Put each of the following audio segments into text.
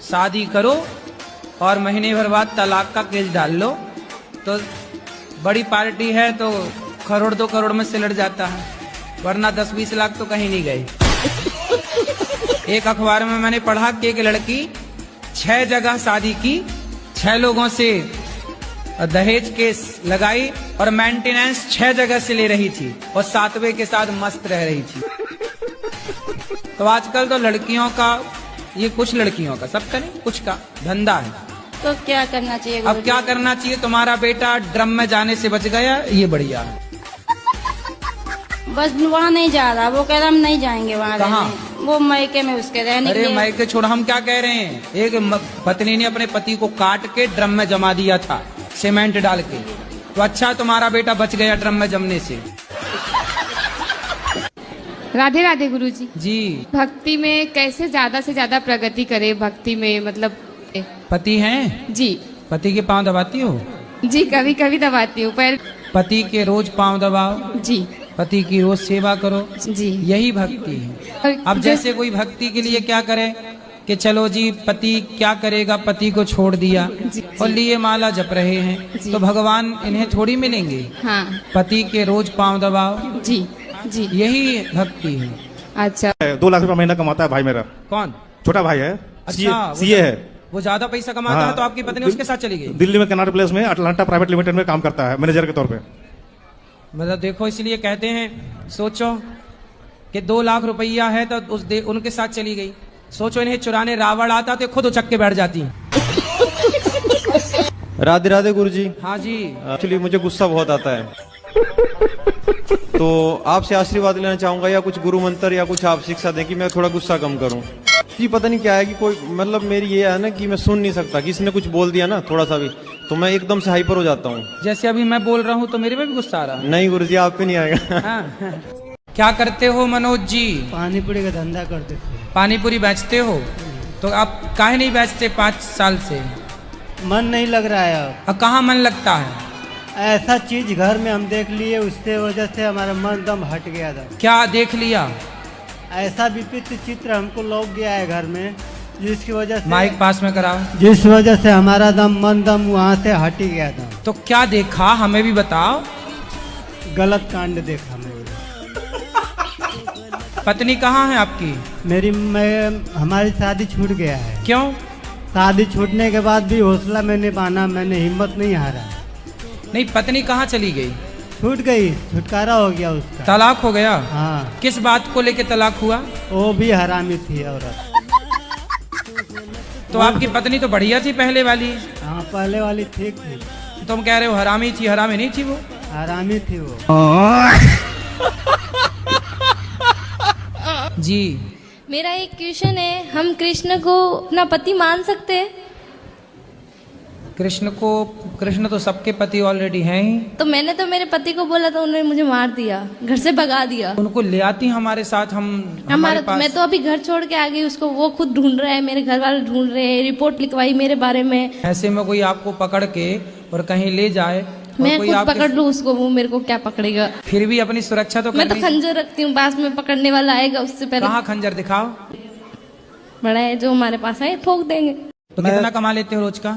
शादी करो और महीने भर बाद तलाक का केस डाल लो, तो बड़ी पार्टी है तो करोड़ 2 करोड़ में सिलट जाता है, वरना 10-20 लाख तो कहीं नहीं गए। एक अखबार में मैंने पढ़ा कि एक लड़की 6 जगह शादी की, 6 लोगों से दहेज केस लगाई और मेंटेनेंस 6 जगह से ले रही थी और 7वें के साथ मस्त रह रही थी। तो आजकल तो लड़कियों का, ये कुछ लड़कियों का, सबका नहीं, कुछ का धंधा है। तो क्या करना चाहिए? अब क्या करना चाहिए? तुम्हारा बेटा ड्रम में जाने से बच गया, ये बढ़िया है। बस वहाँ नहीं जा रहा, वो कह रहा हम नहीं जाएंगे वहाँ रहने, वो मायके में उसके रहने। अरे मायके छोड़, हम क्या कह रहे हैं, एक पत्नी ने अपने पति को काट के ड्रम में जमा दिया था सीमेंट डाल के, तो अच्छा तुम्हारा बेटा बच गया ड्रम में जमने से। राधे राधे गुरुजी। जी, भक्ति में कैसे ज्यादा से ज्यादा प्रगति करे? भक्ति में मतलब पति हैं जी, पति के पांव दबाती हो? जी कभी कभी दबाती हूँ, पर पति के रोज पांव दबाओ, जी पति की रोज सेवा करो, जी यही भक्ति है। अब जैसे कोई भक्ति के लिए क्या करे कि चलो जी पति क्या करेगा, पति को छोड़ दिया और लिए माला जप रहे हैं, तो भगवान इन्हें थोड़ी मिलेंगे। हाँ पति के रोज पांव दबाओ, जी जी, यही भक्ति है। अच्छा 2 लाख रुपया महीना कमाता है भाई मेरा। कौन? छोटा भाई है, अच्छा, सीए है। वो ज्यादा पैसा कमाता हाँ, है तो आपकी पत्नी उसके साथ चली गई? दिल्ली में कनाट प्लेस में अटलांटा प्राइवेट लिमिटेड में काम करता है मैनेजर के तौर पे। मतलब देखो, इसलिए कहते हैं, सोचो कि 2 लाख रुपया है तो उनके साथ चली गई। सोचो इन्हें चुराने रावण आता तो खुद उचक के बैठ जाती। राधे राधे गुरुजी। हाँ जी। एक्चुअली मुझे गुस्सा बहुत आता है, तो आपसे आशीर्वाद लेना चाहूंगा, या कुछ गुरु मंत्र या कुछ आप शिक्षा दें कि मैं थोड़ा गुस्सा कम करूं। जी पता नहीं क्या है कि कोई, मतलब मेरी ये है ना कि मैं सुन नहीं सकता, किसी ने कुछ बोल दिया ना थोड़ा सा भी तो मैं एकदम से हाइपर हो जाता हूँ। जैसे अभी मैं बोल रहा हूँ तो मेरे में भी गुस्सा आ रहा है। नहीं गुरुजी, आप पे नहीं आएगा। हाँ। क्या करते हो मनोज जी? पानी पूरी का धंधा करते थे। पानी पूरी बेचते हो? तो आप काहे नहीं बेचते 5 साल से? मन नहीं लग रहा है अब। कहाँ मन लगता है? ऐसा चीज घर में हम देख लिए, उसके वजह से हमारा मन दम हट गया था। क्या देख लिया? ऐसा विचित्र चित्र हमको लौक गया है घर में, जिसकी वजह से, माइक पास में कराओ, जिस वजह से हमारा मन दम वहाँ से हट ही गया था। तो क्या देखा, हमें भी बताओ। गलत कांड देखा मैंने। पत्नी कहाँ है आपकी? हमारी शादी छूट गया है। क्यों? शादी छूटने के बाद भी हौसला मैंने बांधा, मैंने हिम्मत नहीं हारा। नहीं, पत्नी कहाँ चली गई? छूट गई, छुटकारा हो गया उसका। तलाक हो गया? हाँ। किस बात को लेके तलाक हुआ? वो भी हरामी थी औरत। तो आपकी पत्नी तो बढ़िया थी पहले वाली। हाँ, पहले वाली ठीक थी। तुम कह रहे हो हरामी थी? हरामी नहीं थी वो, हरामी थी वो। जी। मेरा एक क्वेश्चन है, हम कृष्ण को अपना पति मान सकते हैं? कृष्ण तो सबके पति ऑलरेडी हैं ही। तो मैंने तो मेरे पति को बोला तो उन्होंने मुझे मार दिया, घर से भगा दिया। उनको ले आती हमारे साथ, हमारे पास। मैं तो अभी घर छोड़ के आ गई उसको, वो खुद ढूंढ रहे हैं, मेरे घर वाले ढूंढ रहे हैं, रिपोर्ट लिखवाई मेरे बारे में। ऐसे में कोई आपको पकड़ के और कहीं ले जाए, मैं खुद पकड़ लूँ उसको, वो मेरे को क्या पकड़ेगा? फिर भी अपनी सुरक्षा तो मैं तो खंजर रखती हूँ, पास में पकड़ने वाला आएगा उससे पहले। कहाँ खंजर दिखाओ? बड़ा है, जो हमारे पास है ठोक देंगे। तो कितना कमा लेते हो रोज का?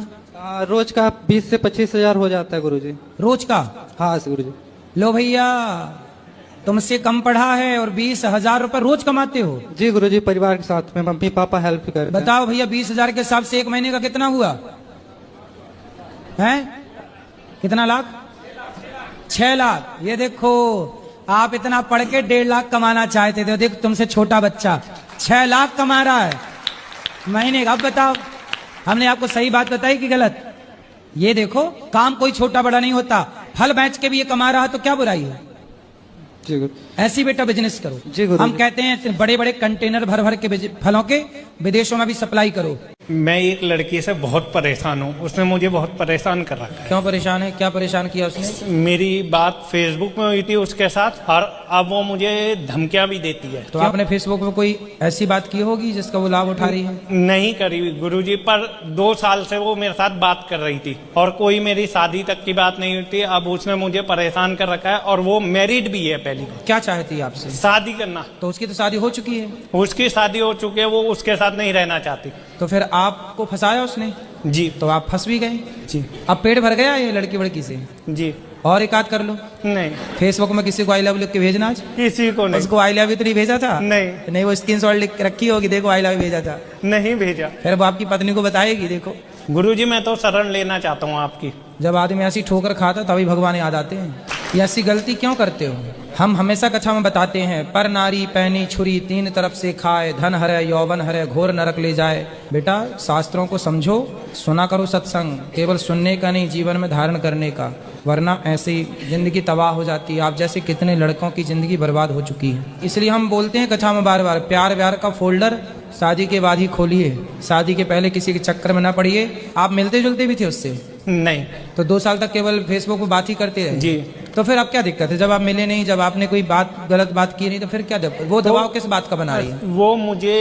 रोज का 20 से 25 हजार हो जाता है गुरुजी। रोज का? हाँ गुरुजी। लो भैया, तुमसे कम पढ़ा है और 20,000 रुपए रोज कमाते हो? जी गुरुजी, परिवार के साथ में मम्मी पापा हेल्प करते हैं। बताओ भैया, 20,000 के हिसाब से 1 महीने का कितना हुआ है? कितना लाख? 6 लाख। ये देखो, आप इतना पढ़ के 1.5 लाख कमाना चाहते थे, देखो तुमसे छोटा बच्चा 6 लाख कमा रहा है महीने का। अब बताओ, हमने आपको सही बात बताई कि गलत? ये देखो, काम कोई छोटा बड़ा नहीं होता। फल बेच के भी ये कमा रहा है तो क्या बुराई है? जी ऐसी बेटा बिजनेस करो। जी गुरु। हम कहते हैं बड़े बड़े कंटेनर भर भर के फलों के विदेशों में भी सप्लाई करो। मैं एक लड़की से बहुत परेशान हूँ, उसने मुझे बहुत परेशान कर रखा है। क्यों परेशान है? क्या परेशान किया उसने? मेरी बात फेसबुक में हुई थी उसके साथ, और अब वो मुझे धमकियां भी देती है। तो आपने फेसबुक में कोई ऐसी बात की होगी जिसका वो लाभ उठा रही है? नहीं करी गुरुजी, पर 2 साल से वो मेरे साथ बात कर रही थी और कोई मेरी शादी तक की बात नहीं हुई थी। अब उसने मुझे परेशान कर रखा है, और वो मैरिड भी है। पहली क्या चाहती है आपसे? शादी करना। तो उसकी तो शादी हो चुकी है। उसकी शादी हो चुकी है, वो उसके साथ नहीं रहना चाहती। तो फिर आपको फंसाया उसने, जी तो आप फंस भी गए। जी अब पेट भर गया ये लड़की वड़की से, जी। और एक आध कर लो। नहीं, फेसबुक में किसी को आई लव लिख के भेजना आज, किसी को नहीं। उसको आई लव यू तो नहीं भेजा था? नहीं। नहीं, वो स्क्रीनशॉट लिख के रखी होगी, देखो आई लव यू भेजा था। नहीं भेजा। फिर वो आपकी पत्नी को बताएगी, देखो। गुरुजी मैं तो शरण लेना चाहता हूँ आपकी। जब आदमी ऐसी ठोकर खाता तभी भगवान याद आते हैं। ये ऐसी गलती क्यों करते हो? हम हमेशा कथा में बताते हैं, पर नारी पैनी छुरी तीन तरफ से खाए, धन हरे यौवन हरे घोर नरक ले जाए। बेटा शास्त्रों को समझो, सुना करो सत्संग, केवल सुनने का नहीं, जीवन में धारण करने का, वरना ऐसी जिंदगी तबाह हो जाती है। आप जैसे कितने लड़कों की जिंदगी बर्बाद हो चुकी है। इसलिए हम बोलते हैं कथा में बार बार, प्यार व्यार का फोल्डर शादी के बाद ही खोलिए, शादी के पहले किसी के चक्कर में ना पड़िए। आप मिलते जुलते भी थे उससे? नहीं। तो 2 साल तक केवल फेसबुक पे बात ही करते रहे? जी। तो फिर अब क्या दिक्कत है? जब आप मिले नहीं, जब आपने कोई बात गलत बात की नहीं, तो फिर क्या दिक्कत? वो दबाव किस बात का बना रही है? वो मुझे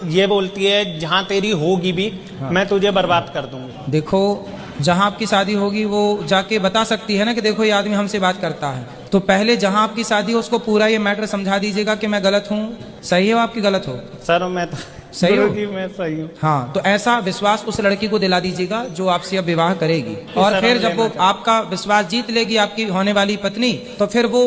ये बोलती है जहाँ तेरी होगी भी मैं तुझे बर्बाद कर दूंगी। देखो, जहाँ आपकी शादी होगी वो जाके बता सकती है ना कि देखो ये आदमी हमसे बात करता है। तो पहले जहाँ आपकी शादी हो उसको पूरा ये मैटर समझा दीजिएगा कि मैं गलत हूँ, सही हो आपकी गलत हो? सर मैं तो सही हो? गुरुजी मैं सही हूँ। हाँ, तो ऐसा विश्वास उस लड़की को दिला दीजिएगा जो आपसे अब विवाह करेगी। और फिर जब वो आपका विश्वास जीत लेगी, आपकी होने वाली पत्नी, तो फिर वो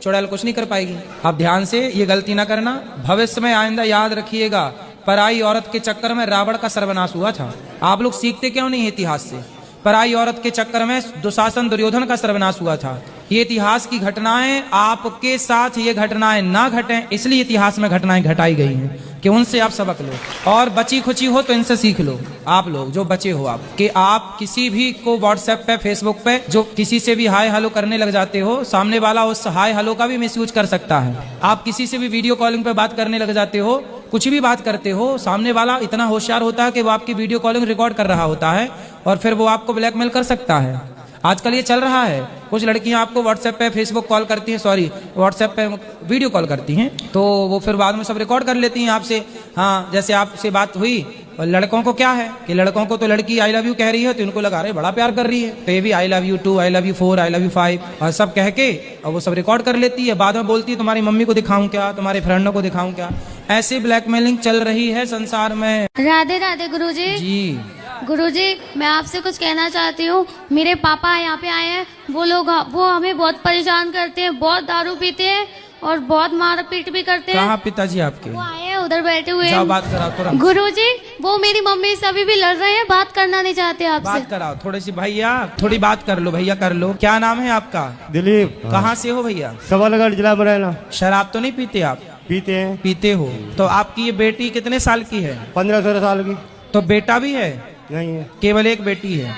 चुड़ैल कुछ नहीं कर पाएगी। आप ध्यान से ये गलती ना करना, भविष्य में आइंदा याद रखिएगा। पराई औरत के चक्कर में रावण का सर्वनाश हुआ था। आप लोग सीखते क्यों नहीं इतिहास से? पराई औरत के चक्कर में दुशासन दुर्योधन का सर्वनाश हुआ था। ये इतिहास की घटनाएं, आपके साथ ये घटनाएं ना घटें, इसलिए इतिहास में घटनाएं घटाई गई हैं कि उनसे आप सबक लो। और बची खुची हो तो इनसे सीख लो। आप लोग जो बचे हो, आप कि आप किसी भी को व्हाट्सएप पे, फेसबुक पे जो किसी से भी हाय हेलो करने लग जाते हो, सामने वाला उस हाय हेलो का भी मिसयूज कर सकता है। आप किसी से भी वीडियो कॉलिंग पे बात करने लग जाते हो, कुछ भी बात करते हो, सामने वाला इतना होशियार होता है कि वो आपकी वीडियो कॉलिंग रिकॉर्ड कर रहा होता है और फिर वो आपको ब्लैकमेल कर सकता है। आजकल ये चल रहा है। कुछ लड़कियां आपको व्हाट्सएप पे, फेसबुक कॉल करती हैं, सॉरी व्हाट्सएप पे वीडियो कॉल करती हैं, तो वो फिर बाद में सब रिकॉर्ड कर लेती हैं आपसे। हाँ, जैसे आपसे बात हुई, और लड़कों को क्या है कि लड़कों को तो लड़की आई लव यू कह रही है तो इनको लगा रहे बड़ा प्यार कर रही है, तो ये भी I love you 2, I love you 4, I love you 5 और सब कह के, और वो सब रिकॉर्ड कर लेती है। बाद में बोलती है तुम्हारी मम्मी को दिखाऊं क्या, तुम्हारे फ्रेंडों को दिखाऊं क्या। ऐसे ब्लैकमेलिंग चल रही है संसार में। राधे राधे गुरुजी। जी गुरुजी, मैं आपसे कुछ कहना चाहती हूँ। मेरे पापा यहाँ पे आए हैं, वो हमें बहुत परेशान करते हैं, बहुत दारू पीते हैं और बहुत मार पीट भी करते हैं। कहाँ पिताजी आपके? वो आए हैं, उधर बैठे हुए जाओ हैं। बात कराओ तुरंत। गुरुजी, वो मेरी मम्मी से अभी भी लड़ रहे हैं, बात करना नहीं चाहते आपसे। बात कराओ थोड़ी सी भैया, थोड़ी बात कर लो भैया, कर लो। क्या नाम है आपका? दिलीप। कहाँ से हो भैया? सबलगढ़ जिला मुरैना। शराब तो नहीं पीते आप? पीते हैं। पीते हो। तो आपकी ये बेटी कितने साल की है? 15-16 साल की। तो बेटा भी है? नहीं है, केवल एक बेटी है।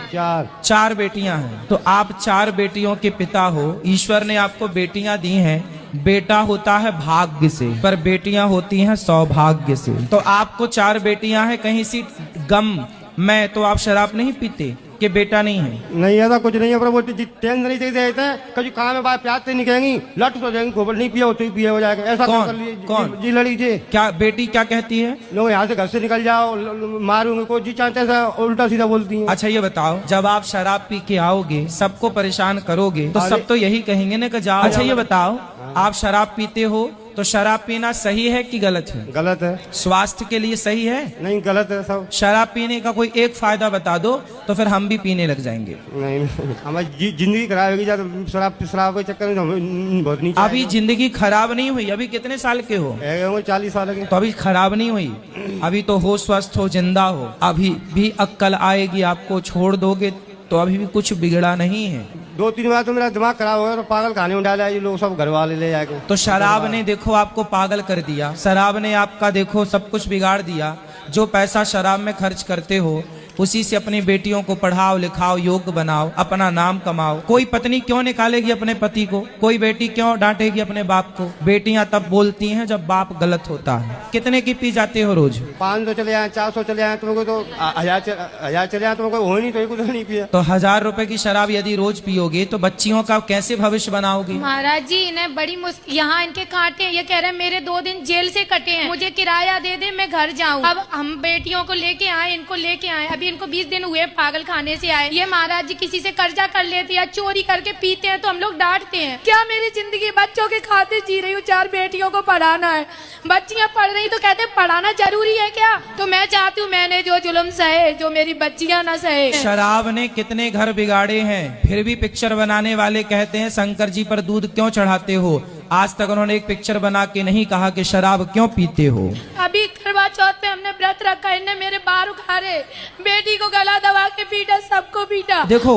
4 बेटियां हैं। तो आप 4 बेटियों के पिता हो। ईश्वर ने आपको बेटियां दी हैं। बेटा होता है भाग्य से, पर बेटियां होती हैं सौभाग्य से। तो आपको 4 बेटियां हैं, कहीं सी गम में तो आप शराब नहीं पीते कि बेटा नहीं है? नहीं, ऐसा कुछ नहीं है, पर वो टेंशन नहीं देते हैं। कभी काम में बात प्यार से नहीं कहेंगी, लट हो जाएंगी, गोबर नहीं पिया हो तो ही पिया हो जाएगा। ऐसा कौन? कर लिए। कौन? जी लड़ी जी। क्या बेटी क्या कहती है? लोग यहाँ से घर से निकल जाओ, मारूंगे को जी चाहते हैं, उल्टा सीधा बोलती हैं। अच्छा ये बताओ, जब आप शराब पी के आओगे, सबको परेशान करोगे, तो सब तो यही कहेंगे ना कि जाओ। अच्छा ये बताओ, आप शराब पीते हो तो शराब पीना सही है कि गलत है? गलत है। स्वास्थ्य के लिए सही है? नहीं, गलत है सब। शराब पीने का कोई एक फायदा बता दो तो फिर हम भी पीने लग जाएंगे। नहीं, हमारी जिंदगी खराब होगी जब शराब के चक्कर में बहुत नीचे। अभी जिंदगी खराब नहीं हुई। अभी कितने साल के हो? 40 साल के। तो अभी खराब नहीं हुई। अभी तो हो, स्वस्थ हो, जिंदा हो। अभी भी अक्ल आएगी आपको, छोड़ दोगे तो अभी भी कुछ बिगड़ा नहीं है। 2-3 बार तो मेरा दिमाग खराब हो गया, तो पागल खाने में डाला, ये लोग सब घर वाले ले जाके। तो शराब ने देखो आपको पागल कर दिया, शराब ने आपका देखो सब कुछ बिगाड़ दिया। जो पैसा शराब में खर्च करते हो उसी से अपनी बेटियों को पढ़ाओ लिखाओ, योग्य बनाओ, अपना नाम कमाओ। कोई पत्नी क्यों निकालेगी अपने पति को? कोई बेटी क्यों डांटेगी अपने बाप को? बेटियां तब बोलती हैं जब बाप गलत होता है। कितने की पी जाते हो रोज? 500 चले आए, 400 चले आए, तुमको तो 1000 चले आए, तुमको हो नहीं तो कुछ नहीं पिया। तो 1000 रुपए की शराब यदि रोज पियोगे तो बच्चियों का कैसे भविष्य बनाओगे? महाराज जी, इन्हें बड़ी मुश्किल, यहाँ इनके कांटे, ये कह रहे हैं मेरे 2 दिन जेल से कटे हैं, मुझे किराया दे दे, मैं घर जाऊँ। अब हम बेटियों को लेके आए, इनको लेके आए, अभी अभी इनको 20 दिन हुए पागल खाने से आए। ये महाराज जी किसी से कर्जा कर लेते या चोरी करके पीते हैं तो हम लोग डांटते हैं। क्या मेरी जिंदगी बच्चों के खाते जी रही हूँ, 4 बेटियों को पढ़ाना है, बच्चियां पढ़ रही तो कहते पढ़ाना जरूरी है क्या? तो मैं चाहती हूँ मैंने जो जुल्म सहे जो मेरी बच्चियां ना सहे। शराब ने कितने घर बिगाड़े हैं, फिर भी पिक्चर बनाने वाले कहते हैं शंकर जी पर दूध क्यों चढ़ाते हो। आज तक उन्होंने एक पिक्चर बना के नहीं कहा कि शराब क्यों पीते हो। अभी करवा चौथ पे हमने व्रत रखा, इनने मेरे बाल उखाड़े, बेटी को गला दबा के पीटा, सबको पीटा। देखो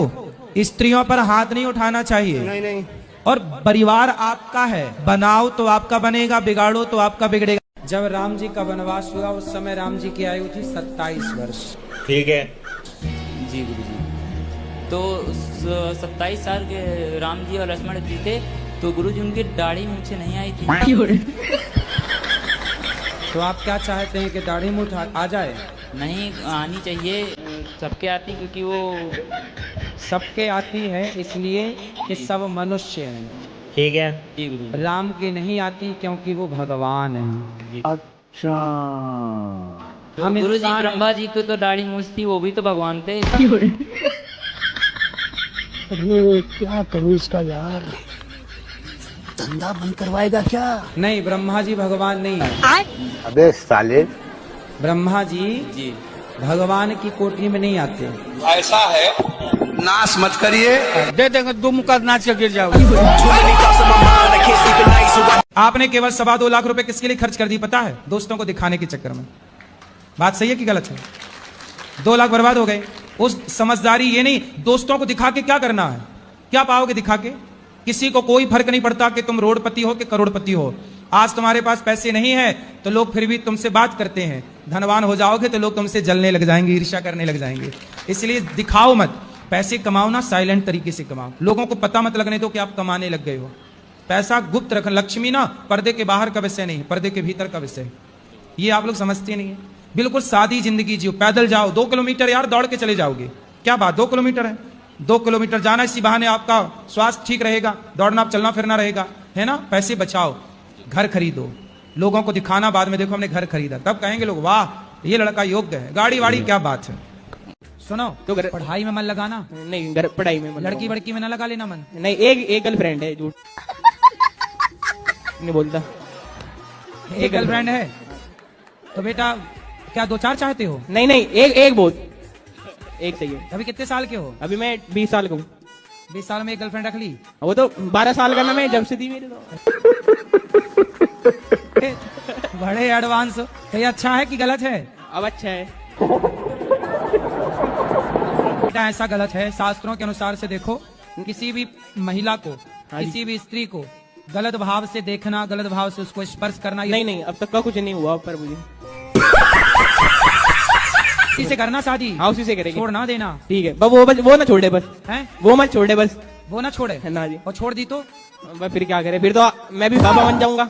स्त्रियों पर हाथ नहीं उठाना चाहिए। नहीं और परिवार आपका है, बनाओ तो आपका बनेगा, बिगाड़ो तो आपका बिगड़ेगा। जब राम जी का वनवास हुआ उस समय राम जी की आयु थी 27 वर्ष। ठीक है जी गुरु जी। तो 27 साल के राम जी और लक्ष्मण जी थे, तो गुरु जी उनकी दाढ़ी मुझे नहीं आई थी। तो आप क्या चाहते हैं कि दाढ़ी मूछ आ जाए? नहीं आनी चाहिए, सबके आती, क्योंकि वो सबके आती है इसलिए कि सब मनुष्य हैं। ठीक है जी गुरु जी। राम की नहीं आती क्योंकि वो भगवान है। अच्छा हम गुरु जी ब्रह्मा जी को तो दाढ़ी मूछ थी, वो भी तो भगवान थे। क्या करूँ इसका यार, धंधा बंद करवाएगा क्या? नहीं, ब्रह्मा जी भगवान नहीं है। अबे साले, ब्रह्मा जी भगवान की कोठी में नहीं आते। ऐसा है, नाश मत करिए, दे देंगे 2 मुक्का नाच के गिर जाओ। आपने केवल 2.25 लाख रुपए किसके लिए खर्च कर दी पता है? दोस्तों को दिखाने के चक्कर में। बात सही है कि गलत है? 2 लाख बर्बाद हो गए। उस समझदारी ये नहीं, दोस्तों को दिखा के क्या करना है, क्या पाओगे दिखा के? किसी को कोई फर्क नहीं पड़ता कि तुम रोडपति हो कि करोड़पति हो। आज तुम्हारे पास पैसे नहीं है तो लोग फिर भी तुमसे बात करते हैं, धनवान हो जाओगे तो लोग तुमसे जलने लग जाएंगे, ईर्ष्या करने लग जाएंगे। इसलिए दिखाओ मत, पैसे कमाओ ना, साइलेंट तरीके से कमाओ। लोगों को पता मत लगने दो कि आप कमाने लग गए हो। पैसा गुप्त रख। लक्ष्मी ना पर्दे के बाहर का विषय नहीं, पर्दे के भीतर का विषय। ये आप लोग समझते नहीं है। बिल्कुल सादी जिंदगी जियो, पैदल जाओ, 2 किलोमीटर यार दौड़ के चले जाओगे, क्या बात 2 किलोमीटर है, 2 किलोमीटर जाना, इसी बहाने आपका स्वास्थ्य ठीक रहेगा, दौड़ना चलना फिरना रहेगा, है ना। पैसे बचाओ, घर खरीदो, लोगों को दिखाना बाद में, देखो हमने घर खरीदा, तब कहेंगे लोग वाह ये लड़का योग्य है, गाड़ी वाड़ी क्या बात है। सुनो तो पढ़ाई में मन लगाना नहीं, पढ़ाई में लड़की वड़की में ना लगा लेना मन। नहीं, एक गर्लफ्रेंड है, झूठ नहीं बोलता। एक गर्लफ्रेंड है तो बेटा क्या 2-4 चाहते हो? नहीं, एक बहुत, एक चाहिए। अभी कितने साल के हो? अभी मैं 20 साल का हूँ। 20 साल में एक गर्लफ्रेंड रख ली? वो तो 12 साल का ना, मैं जब से थी मेरे तो। बड़े एडवांस। तो ये अच्छा है कि गलत है? अब अच्छा है बेटा, ऐसा गलत है। शास्त्रों के अनुसार से देखो, किसी भी महिला को, किसी भी स्त्री को गलत भाव से देखना, गलत भाव से उसको स्पर्श करना, नहीं, अब तक का कुछ नहीं हुआ, पर मुझे उसी से करना शादी। हाँ, उसी से करेंगे, छोड़ ना देना। ठीक है, वो ना छोड़े बस, हैं? वो मत छोड़े बस, वो ना छोड़े ना जी। और छोड़ दी तो फिर क्या करे, फिर तो मैं भी बाबा बन जाऊंगा।